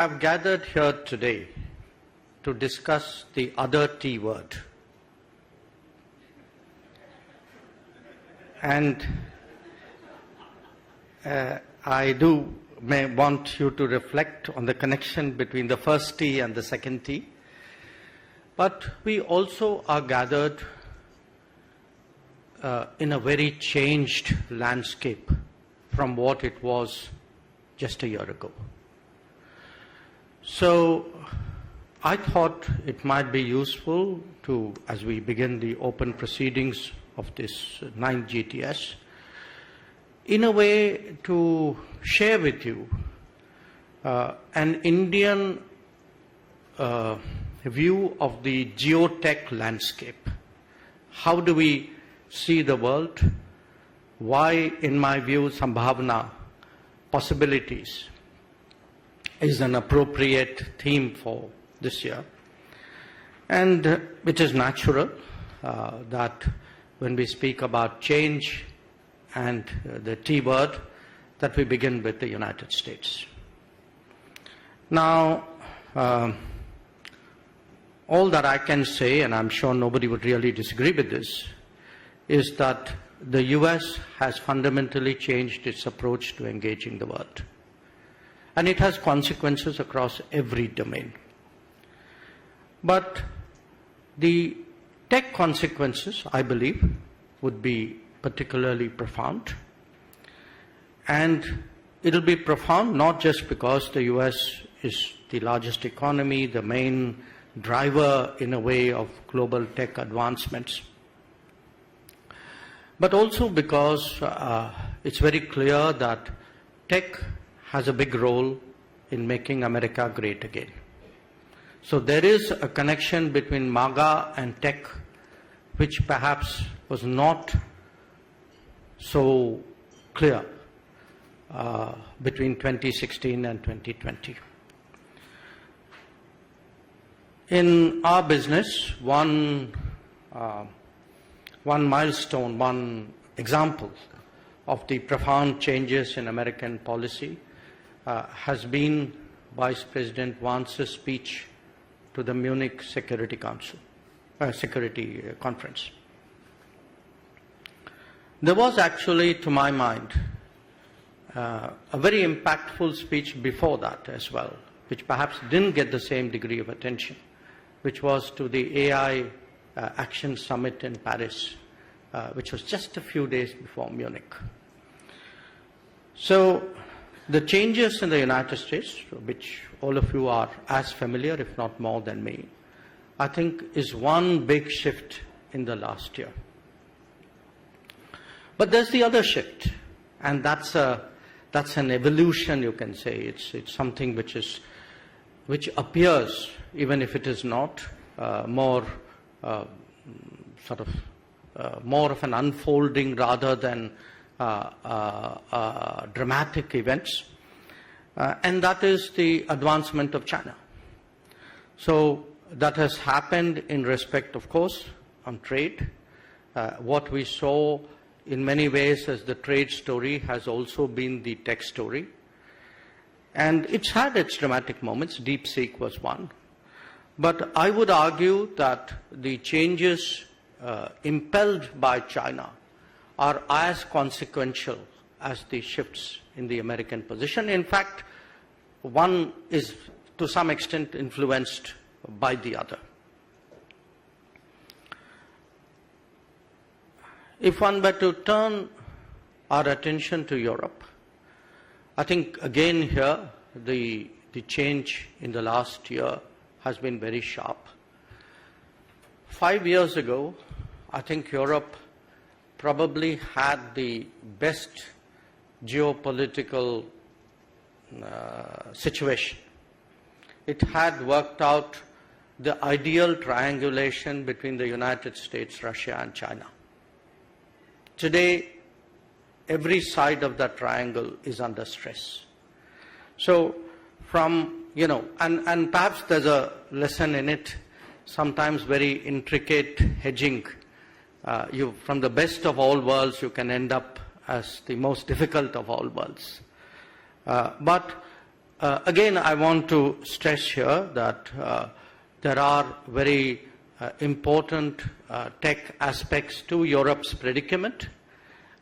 I've gathered here today to discuss the other T word. And I may want you to reflect on the connection between the first T and the second T. But we also are gathered in a very changed landscape from what it was just a year ago. So I thought it might be useful to, as we begin the open proceedings of this 9th GTS, in a way to share with you an Indian view of the geotech landscape. How do we see the world? Why, in my view, Sambhavana, possibilities, is an appropriate theme for this year. And it is natural that when we speak about change and the T word, that we begin with the United States. Now, all that I can say, and I'm sure nobody would really disagree with this, is that the US has fundamentally changed its approach to engaging the world. And it has consequences across every domain. But the tech consequences, I believe, would be particularly profound. And it'll be profound not just because the US is the largest economy, the main driver in a way of global tech advancements, but also because it's very clear that tech has a big role in making America great again. So there is a connection between MAGA and tech, which perhaps was not so clear between 2016 and 2020. In our business, one milestone, one example of the profound changes in American policy has been Vice President Vance's speech to the Munich Security Conference. There was actually, to my mind, a very impactful speech before that as well, which perhaps didn't get the same degree of attention, which was to the AI Action Summit in Paris, which was just a few days before Munich. So the changes in the United States, which all of you are as familiar, if not more than me, I think is one big shift in the last year. But there's the other shift, and that's an evolution, you can say. It's something which appears, even if it is not, more more of an unfolding rather than dramatic events, and that is the advancement of China. So that has happened in respect, of course, on trade. What we saw in many ways as the trade story has also been the tech story. And it's had its dramatic moments. DeepSeek was one. But I would argue that the changes impelled by China are as consequential as the shifts in the American position. In fact, one is to some extent influenced by the other. If one were to turn our attention to Europe, I think again here the change in the last year has been very sharp. 5 years ago, I think Europe probably had the best geopolitical situation. It had worked out the ideal triangulation between the United States, Russia, and China. Today, every side of that triangle is under stress. So from, and perhaps there's a lesson in it, sometimes very intricate hedging. From the best of all worlds, you can end up as the most difficult of all worlds. But again, I want to stress here that there are very important tech aspects to Europe's predicament,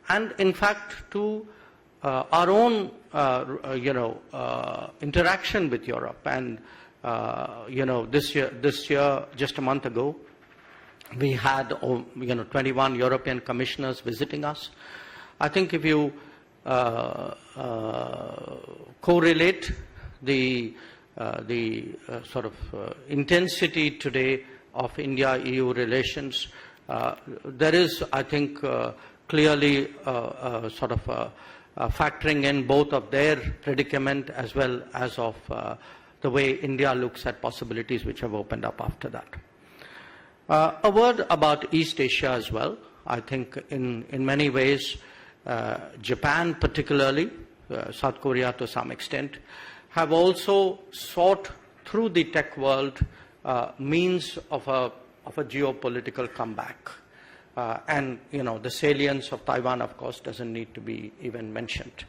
and in fact to our own, interaction with Europe. And this year, just a month ago, we had 21 European commissioners visiting us. I think if you correlate the sort of intensity today of India-EU relations, there is, I think, clearly sort of factoring in both of their predicament as well as of the way India looks at possibilities which have opened up after that. A word about East Asia as well. I think in many ways, Japan particularly, South Korea to some extent, have also sought through the tech world means of a geopolitical comeback. And the salience of Taiwan, of course, doesn't need to be even mentioned.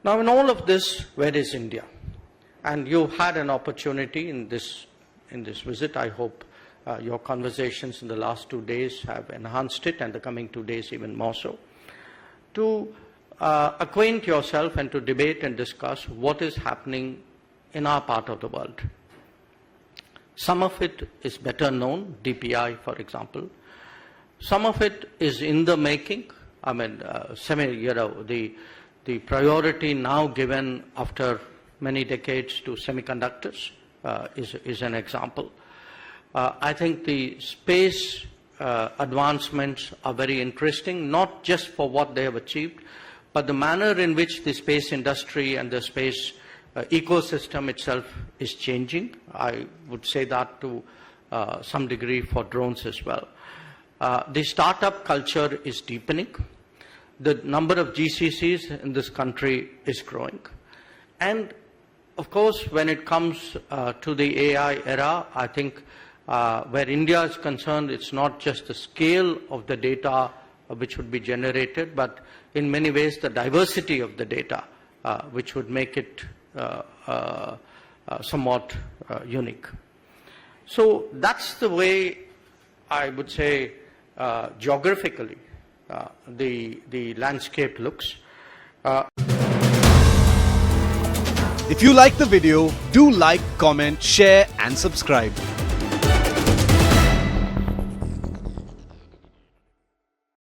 Now, in all of this, where is India? And you had an opportunity in this visit. I hope your conversations in the last 2 days have enhanced it, and the coming 2 days even more so, to acquaint yourself and to debate and discuss what is happening in our part of the world. Some of it is better known, DPI, for example. Some of it is in the making. I mean, the priority now given after many decades to semiconductors is an example. I think the space advancements are very interesting, not just for what they have achieved, but the manner in which the space industry and the space ecosystem itself is changing. I would say that to some degree for drones as well. The startup culture is deepening. The number of GCCs in this country is growing. And of course, when it comes to the AI era, I think where India is concerned, it's not just the scale of the data which would be generated, but in many ways the diversity of the data which would make it somewhat unique. So that's the way I would say geographically the landscape looks. If you like the video, do like, comment, share and subscribe.